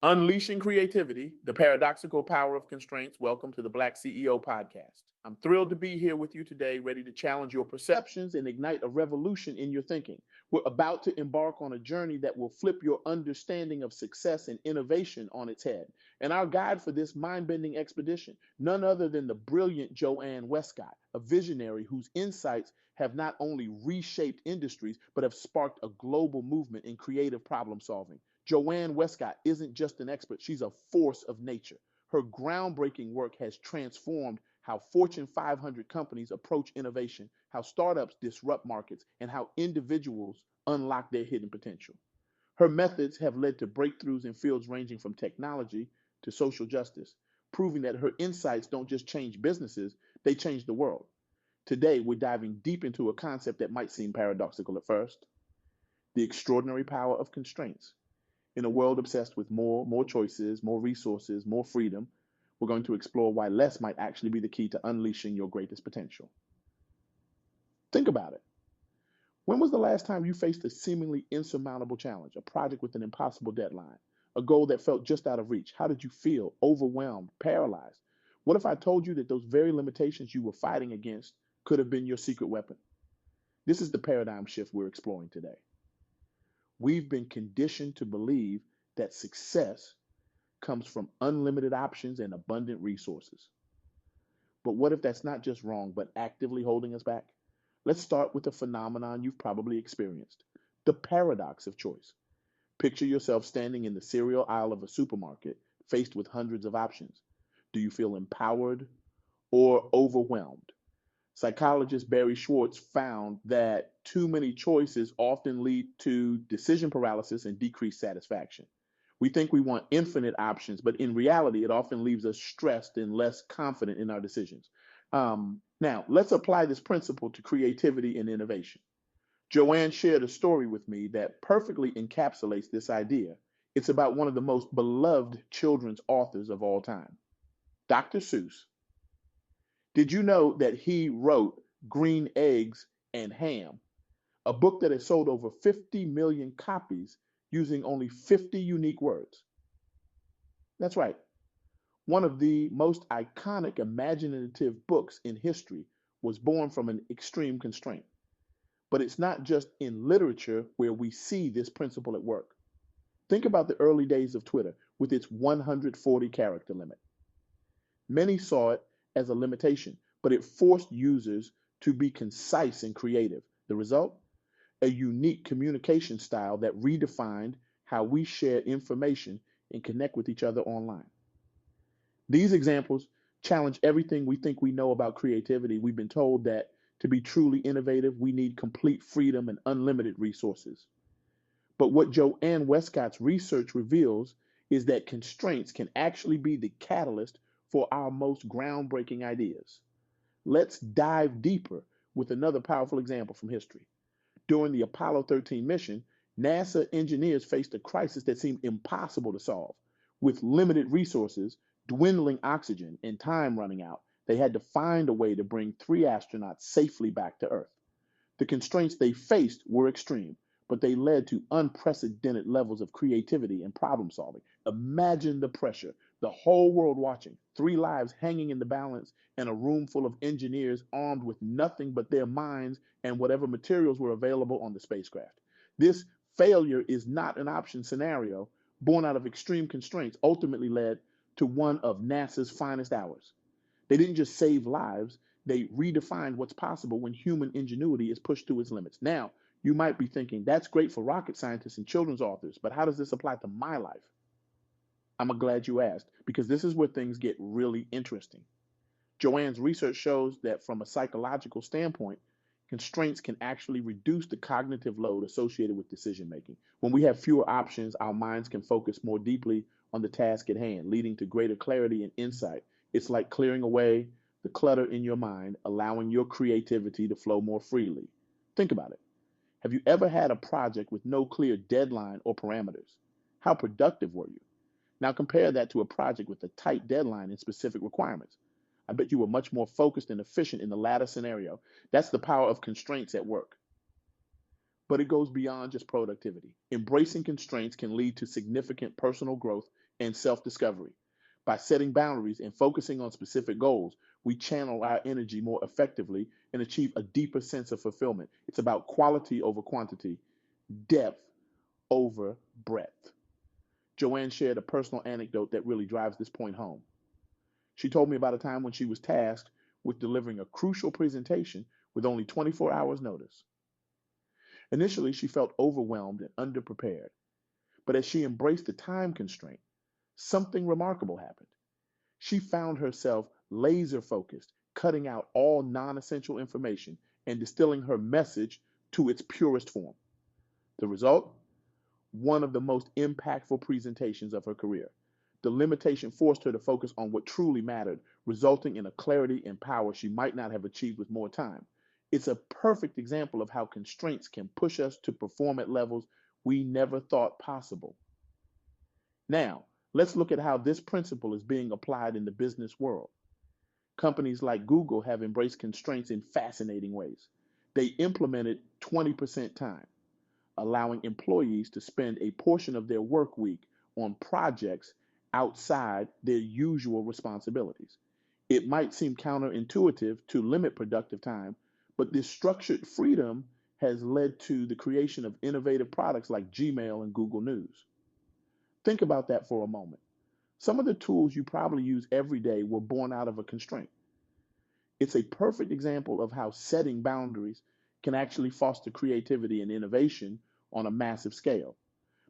Unleashing Creativity, the Paradoxical Power of Constraints. Welcome to the Black CEO Podcast. I'm thrilled to be here with you today, ready to challenge your perceptions and ignite a revolution in your thinking. We're about to embark on a journey that will flip your understanding of success and innovation on its head. And our guide for this mind bending expedition, none other than the brilliant Joanne Wescott, a visionary whose insights have not only reshaped industries, but have sparked a global movement in creative problem solving. Joanne Wescott isn't just an expert, she's a force of nature. Her groundbreaking work has transformed how Fortune 500 companies approach innovation, how startups disrupt markets, and how individuals unlock their hidden potential. Her methods have led to breakthroughs in fields ranging from technology to social justice, proving that her insights don't just change businesses, they change the world. Today, we're diving deep into a concept that might seem paradoxical at first: the extraordinary power of constraints. In a world obsessed with more choices, more resources, more freedom, we're going to explore why less might actually be the key to unleashing your greatest potential. Think about it. When was the last time you faced a seemingly insurmountable challenge, a project with an impossible deadline, a goal that felt just out of reach? How did you feel? Overwhelmed, paralyzed? What if I told you that those very limitations you were fighting against could have been your secret weapon? This is the paradigm shift we're exploring today. We've been conditioned to believe that success comes from unlimited options and abundant resources. But what if that's not just wrong, but actively holding us back? Let's start with a phenomenon you've probably experienced: the paradox of choice. Picture yourself standing in the cereal aisle of a supermarket, faced with hundreds of options. Do you feel empowered or overwhelmed? Psychologist Barry Schwartz found that too many choices often lead to decision paralysis and decreased satisfaction. We think we want infinite options, but in reality, it often leaves us stressed and less confident in our decisions. Now, let's apply this principle to creativity and innovation. Joanne shared a story with me that perfectly encapsulates this idea. It's about one of the most beloved children's authors of all time, Dr. Seuss. Did you know that he wrote Green Eggs and Ham, a book that has sold over 50 million copies using only 50 unique words? That's right. One of the most iconic imaginative books in history was born from an extreme constraint. But it's not just in literature where we see this principle at work. Think about the early days of Twitter with its 140 character limit. Many saw it as a limitation, but it forced users to be concise and creative. The result? A unique communication style that redefined how we share information and connect with each other online. These examples challenge everything we think we know about creativity. We've been told that to be truly innovative, we need complete freedom and unlimited resources. But what Joanne Wescott's research reveals is that constraints can actually be the catalyst for our most groundbreaking ideas. Let's dive deeper with another powerful example from history. During the Apollo 13 mission, NASA engineers faced a crisis that seemed impossible to solve. With limited resources, dwindling oxygen, and time running out, they had to find a way to bring three astronauts safely back to Earth. The constraints they faced were extreme, but they led to unprecedented levels of creativity and problem solving. Imagine the pressure, the whole world watching, three lives hanging in the balance, and a room full of engineers armed with nothing but their minds and whatever materials were available on the spacecraft. This failure is not an option scenario born out of extreme constraints ultimately led to one of NASA's finest hours. They didn't just save lives, they redefined what's possible when human ingenuity is pushed to its limits. Now, you might be thinking, that's great for rocket scientists and children's authors, but how does this apply to my life? I'm glad you asked, because this is where things get really interesting. Joanne's research shows that from a psychological standpoint, constraints can actually reduce the cognitive load associated with decision making. When we have fewer options, our minds can focus more deeply on the task at hand, leading to greater clarity and insight. It's like clearing away the clutter in your mind, allowing your creativity to flow more freely. Think about it. Have you ever had a project with no clear deadline or parameters? How productive were you? Now compare that to a project with a tight deadline and specific requirements. I bet you were much more focused and efficient in the latter scenario. That's the power of constraints at work. But it goes beyond just productivity. Embracing constraints can lead to significant personal growth and self-discovery. By setting boundaries and focusing on specific goals, we channel our energy more effectively and achieve a deeper sense of fulfillment. It's about quality over quantity, depth over breadth. Joanne shared a personal anecdote that really drives this point home. She told me about a time when she was tasked with delivering a crucial presentation with only 24 hours notice. Initially, she felt overwhelmed and underprepared, but as she embraced the time constraint, something remarkable happened. She found herself laser focused, cutting out all non essential information and distilling her message to its purest form. The result? One of the most impactful presentations of her career. The limitation forced her to focus on what truly mattered, resulting in a clarity and power she might not have achieved with more time. It's a perfect example of how constraints can push us to perform at levels we never thought possible. Now, let's look at how this principle is being applied in the business world. Companies like Google have embraced constraints in fascinating ways. They implemented 20% time, allowing employees to spend a portion of their work week on projects outside their usual responsibilities. It might seem counterintuitive to limit productive time, but this structured freedom has led to the creation of innovative products like Gmail and Google News. Think about that for a moment. Some of the tools you probably use every day were born out of a constraint. It's a perfect example of how setting boundaries can actually foster creativity and innovation on a massive scale.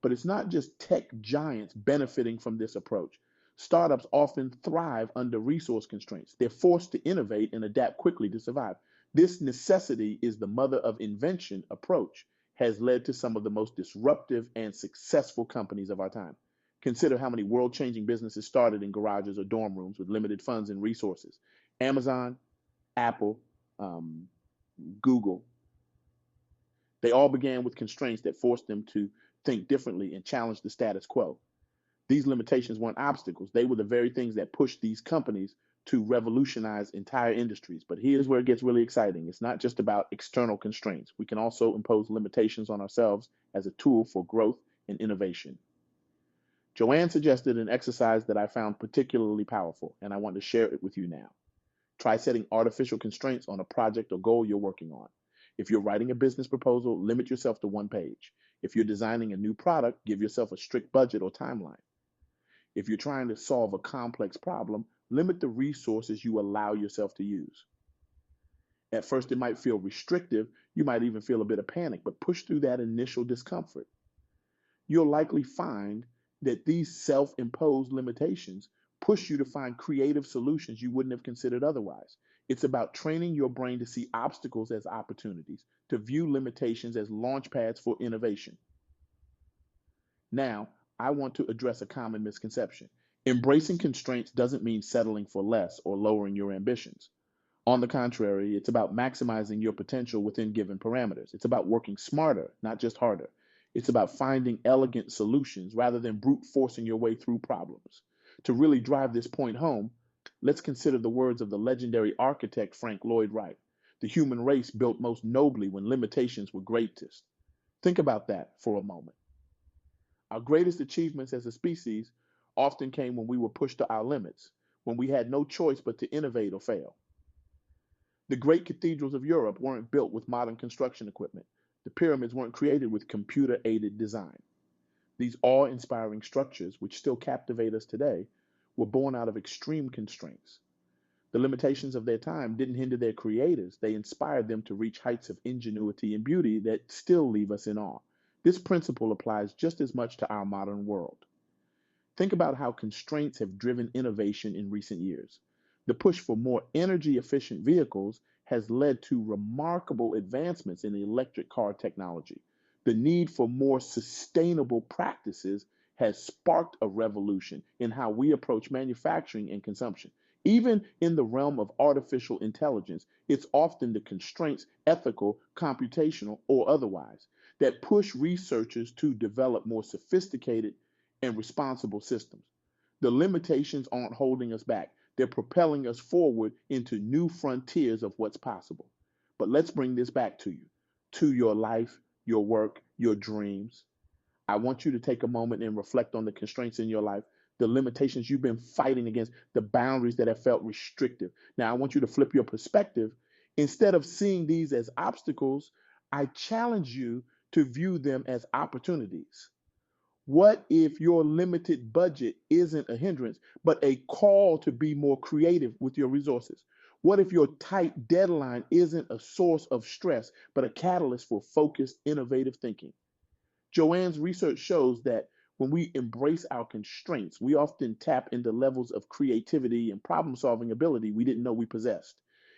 But it's not just tech giants benefiting from this approach. Startups often thrive under resource constraints. They're forced to innovate and adapt quickly to survive. This necessity is the mother of invention approach has led to some of the most disruptive and successful companies of our time. Consider how many world-changing businesses started in garages or dorm rooms with limited funds and resources. Amazon, Apple, Google, they all began with constraints that forced them to think differently and challenge the status quo. These limitations weren't obstacles. They were the very things that pushed these companies to revolutionize entire industries. But here's where it gets really exciting. It's not just about external constraints. We can also impose limitations on ourselves as a tool for growth and innovation. Joanne suggested an exercise that I found particularly powerful, and I want to share it with you now. Try setting artificial constraints on a project or goal you're working on. If you're writing a business proposal, limit yourself to one page. If you're designing a new product, give yourself a strict budget or timeline. If you're trying to solve a complex problem, limit the resources you allow yourself to use. At first, it might feel restrictive. You might even feel a bit of panic, but push through that initial discomfort. You'll likely find that these self-imposed limitations push you to find creative solutions you wouldn't have considered otherwise. It's about training your brain to see obstacles as opportunities, to view limitations as launch pads for innovation. Now, I want to address a common misconception. Embracing constraints doesn't mean settling for less or lowering your ambitions. On the contrary, it's about maximizing your potential within given parameters. It's about working smarter, not just harder. It's about finding elegant solutions rather than brute forcing your way through problems. To really drive this point home, let's consider the words of the legendary architect Frank Lloyd Wright. The human race built most nobly when limitations were greatest. Think about that for a moment. Our greatest achievements as a species often came when we were pushed to our limits, when we had no choice but to innovate or fail. The great cathedrals of Europe weren't built with modern construction equipment. The pyramids weren't created with computer-aided design. These awe-inspiring structures, which still captivate us today, were born out of extreme constraints. The limitations of their time didn't hinder their creators. They inspired them to reach heights of ingenuity and beauty that still leave us in awe. This principle applies just as much to our modern world. Think about how constraints have driven innovation in recent years. The push for more energy-efficient vehicles has led to remarkable advancements in electric car technology. The need for more sustainable practices has sparked a revolution in how we approach manufacturing and consumption. Even in the realm of artificial intelligence, it's often the constraints, ethical, computational, or otherwise, that push researchers to develop more sophisticated and responsible systems. The limitations aren't holding us back. They're propelling us forward into new frontiers of what's possible. But let's bring this back to you, to your life, your work, your dreams. I want you to take a moment and reflect on the constraints in your life. the limitations you've been fighting against, the boundaries that have felt restrictive. Now, I want you to flip your perspective. Instead of seeing these as obstacles, I challenge you to view them as opportunities. What if your limited budget isn't a hindrance, but a call to be more creative with your resources? What if your tight deadline isn't a source of stress, but a catalyst for focused, innovative thinking? Joanne's research shows that when we embrace our constraints, we often tap into levels of creativity and problem solving ability we didn't know we possessed.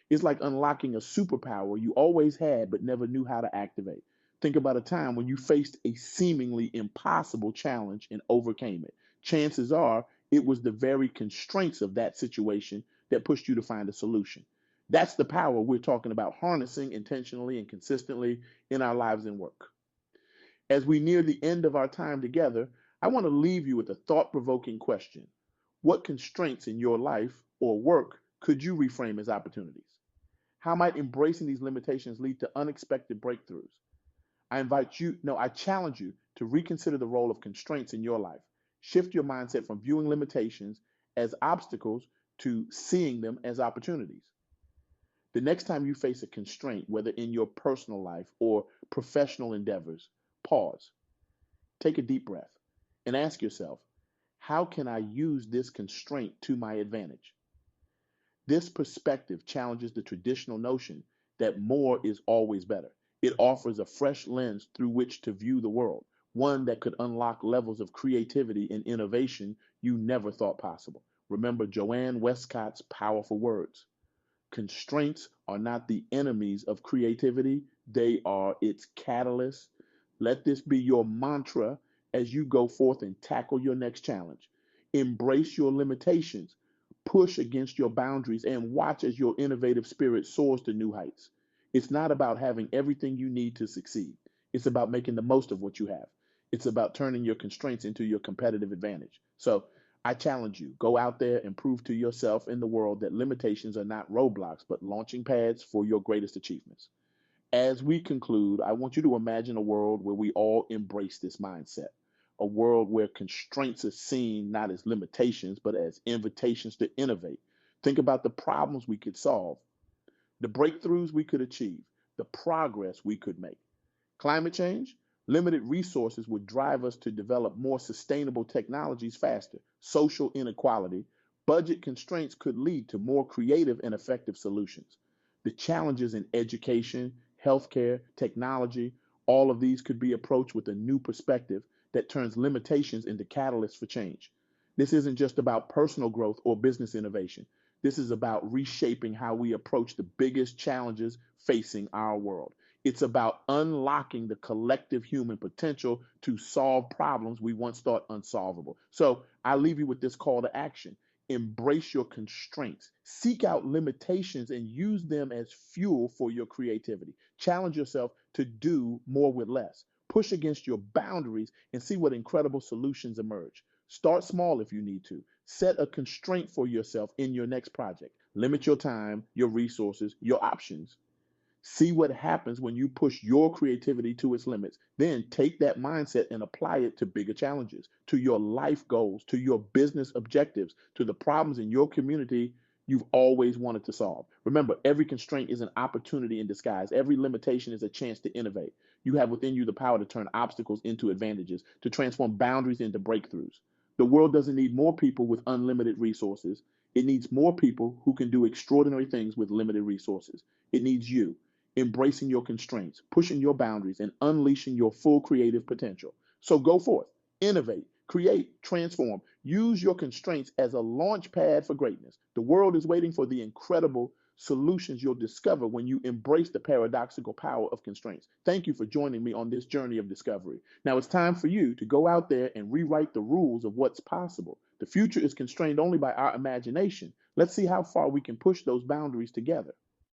It's like unlocking a superpower you always had but never knew how to activate. Think about a time when you faced a seemingly impossible challenge and overcame it. Chances are it was the very constraints of that situation that pushed you to find a solution. That's the power we're talking about harnessing intentionally and consistently in our lives and work. As we near the end of our time together, I want to leave you with a thought provoking question. What constraints in your life or work could you reframe as opportunities? How might embracing these limitations lead to unexpected breakthroughs? I challenge you to reconsider the role of constraints in your life. Shift your mindset from viewing limitations as obstacles to seeing them as opportunities. The next time you face a constraint, whether in your personal life or professional endeavors, pause, take a deep breath, and ask yourself, how can I use this constraint to my advantage? This perspective challenges the traditional notion that more is always better. It offers a fresh lens through which to view the world, one that could unlock levels of creativity and innovation you never thought possible. Remember Joanne Wescott's powerful words. Constraints are not the enemies of creativity, they are its catalysts. Let this be your mantra as you go forth and tackle your next challenge. Embrace your limitations, push against your boundaries, and watch as your innovative spirit soars to new heights. It's not about having everything you need to succeed, it's about making the most of what you have. It's about turning your constraints into your competitive advantage. So, I challenge you, go out there and prove to yourself and the world that limitations are not roadblocks, but launching pads for your greatest achievements. As we conclude, I want you to imagine a world where we all embrace this mindset, a world where constraints are seen not as limitations, but as invitations to innovate. Think about the problems we could solve, the breakthroughs we could achieve, the progress we could make. Climate change, limited resources would drive us to develop more sustainable technologies faster. Social inequality, budget constraints could lead to more creative and effective solutions. The challenges in education, healthcare, technology, all of these could be approached with a new perspective that turns limitations into catalysts for change. This isn't just about personal growth or business innovation. This is about reshaping how we approach the biggest challenges facing our world. It's about unlocking the collective human potential to solve problems we once thought unsolvable. So I leave you with this call to action. Embrace your constraints. Seek out limitations and use them as fuel for your creativity. Challenge yourself to do more with less. Push against your boundaries and see what incredible solutions emerge. Start small if you need to. Set a constraint for yourself in your next project. Limit your time, your resources, your options. See what happens when you push your creativity to its limits. Then take that mindset and apply it to bigger challenges, to your life goals, to your business objectives, to the problems in your community you've always wanted to solve. Remember, every constraint is an opportunity in disguise. Every limitation is a chance to innovate. You have within you the power to turn obstacles into advantages, to transform boundaries into breakthroughs. The world doesn't need more people with unlimited resources. It needs more people who can do extraordinary things with limited resources. It needs you embracing your constraints, pushing your boundaries, and unleashing your full creative potential. So go forth, innovate, create, transform. Use your constraints as a launch pad for greatness. The world is waiting for the incredible solutions you'll discover when you embrace the paradoxical power of constraints. Thank you for joining me on this journey of discovery. Now it's time for you to go out there and rewrite the rules of what's possible. The future is constrained only by our imagination. Let's see how far we can push those boundaries together.